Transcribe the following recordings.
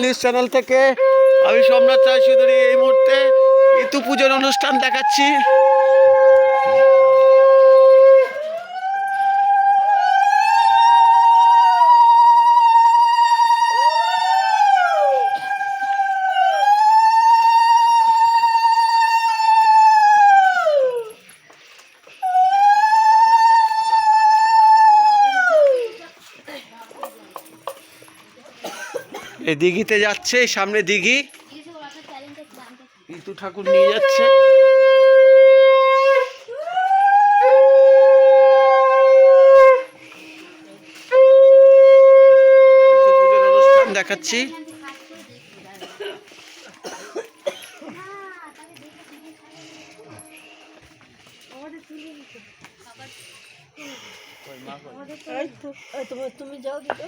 News channel থেকে আমি সোমনাথ রায়চৌধুরী এই মুহূর্তে ইতু পুজোর অনুষ্ঠান দেখাচ্ছি। এই দিঘিতে যাচ্ছে, সামনে দিঘি, ইতু ঠাকুর নিয়ে যাচ্ছে। ইতু পুজোর অনুষ্ঠান দেখাচ্ছি। তুমি যাও দিতে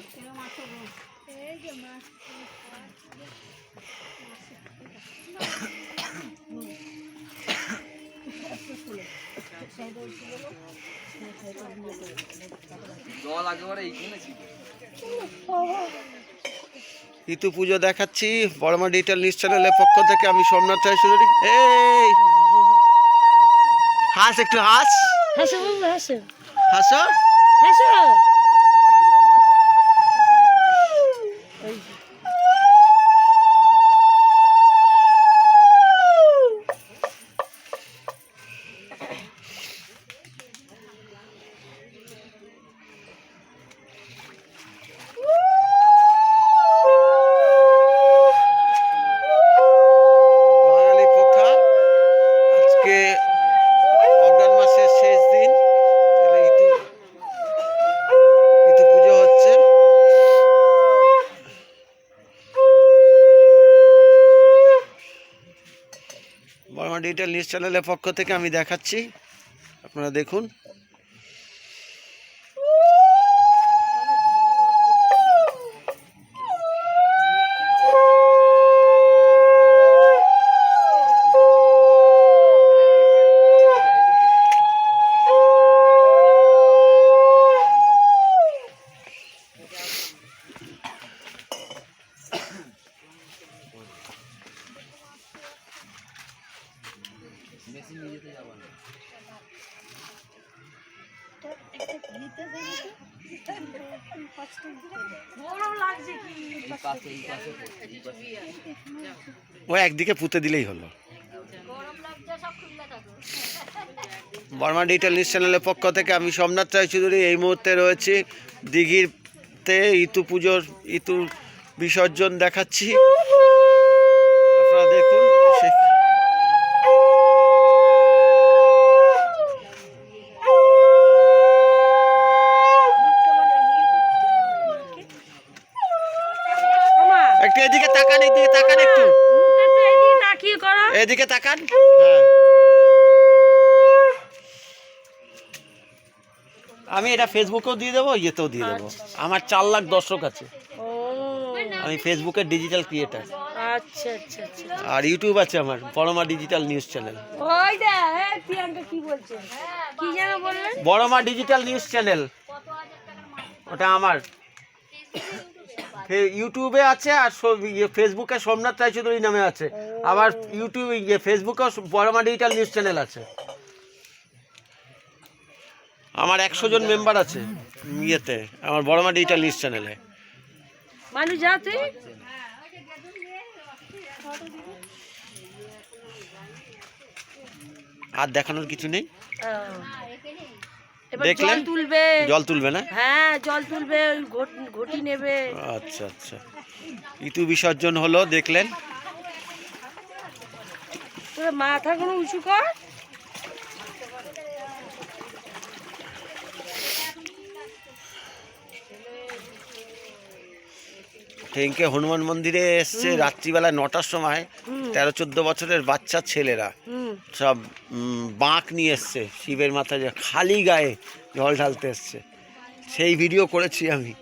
ইতু পুজো দেখাচ্ছি বড়মা ডিজিটাল নিউজ চ্যানেলের পক্ষ থেকে। আমি সোমনাথ রায়চৌধুরী। এই হাস, একটু হাস, হাসো হাসো হাসো। হাসো। বাঙালি প্রথা, আজকে অগ্রহায়ণ মাসের শেষ দিন, ইতু পুজো হচ্ছে। বড়মা ডিজিটাল নিউজ চ্যানেলের পক্ষ থেকে আমি দেখাচ্ছি, আপনারা দেখুন। ও একদিকে পুঁতে দিলেই হলো। বড়মা ডিজিটাল নিউজ চ্যানেলের পক্ষ থেকে আমি সোমনাথ রায়চৌধুরী এই মুহূর্তে রয়েছি দিঘিতে। ইতু পুজোর ইতুর বিসর্জন দেখাচ্ছি, আপনারা দেখুন। একটু এদিকে তাকান, এদিকে তাকান, একটু এদিকে তাকান। হ্যাঁ, আমি এটা ফেসবুকেও দিয়ে দেবো, ইয়েতেও দিয়ে দেবো। আমার 4 লাখ দর্শক আছে। আমি ফেসবুকের ডিজিটাল ক্রিয়েটার। আচ্ছা আচ্ছা আচ্ছা। আর ইউটিউব আছে আমার, বড়মা ডিজিটাল নিউজ চ্যানেল। ওই দে প্রিয়াঙ্কা কি বলছে, কি যেন বললেন? বড়মা ডিজিটাল নিউজ চ্যানেল, ওটা আমার। ইউটিউবে আছে আর ফেসবুকে সোমনাথ রায়চৌধুরী নামে আছে। আবার ইউটিউবে ফেসবুকেও বড়মা ডিজিটাল নিউজ চ্যানেল আছে। আমার 100 জন মেম্বার আছে ইয়েতে, আমার বড়মা ডিজিটাল নিউজ চ্যানেলে। মানুষ যাতে আর দেখানোর কিছু নেই। দেখলেন তুলবে, জল তুলবে না? হ্যাঁ জল তুলবে, ঘটি নেবে। আচ্ছা আচ্ছা, ইতু বিসর্জন হলো, দেখলেন। তোর মাথা কোনো উঁচু কর। ঠেঙ্কে হনুমান মন্দিরে এসছে রাত্রিবেলা 9টার সময় 13-14 বছরের বাচ্চা ছেলেরা সব বাঁক নিয়ে এসছে শিবের মাথায়, খালি গায়ে জল ঢালতে এসছে। সেই ভিডিও করেছি আমি,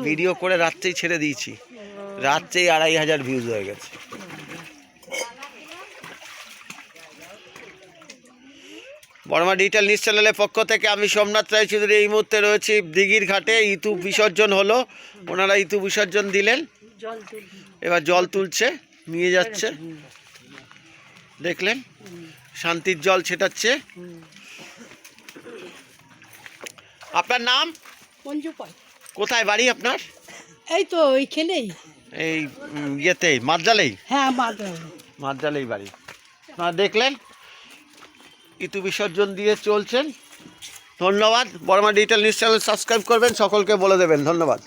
ভিডিও করে রাত্রেই ছেড়ে দিয়েছি। রাত্রেই 2500 ভিউজ হয়ে গেছে। বড়মা ডিজিটাল নিউজ চ্যানেলের পক্ষ থেকে আমি সোমনাথ রায়চৌধুরী এই মুহূর্তে রয়েছি দিঘির ঘাটে। ইতু বিসর্জন হলো, ওনারা ইতু বিসর্জন দিলেন। জল তুল এবার জল তুলছে, নিয়ে যাচ্ছে, দেখলেন শান্তির জল ছেটাচ্ছে। আপনার নাম? মঞ্জু পাই। কোথায় বাড়ি আপনার? এই তো ওই খেলেই। এই ইয়েতে মাদ্রালেই? হ্যাঁ মাদ্রাজ। মাদ্রালেই বাড়ি। আপনারা দেখলেন ইতু বিসর্জন দিয়ে চলছেন। ধন্যবাদ। Barma digital news channel subscribe করবেন, সকলকে বলে দেবেন। ধন্যবাদ।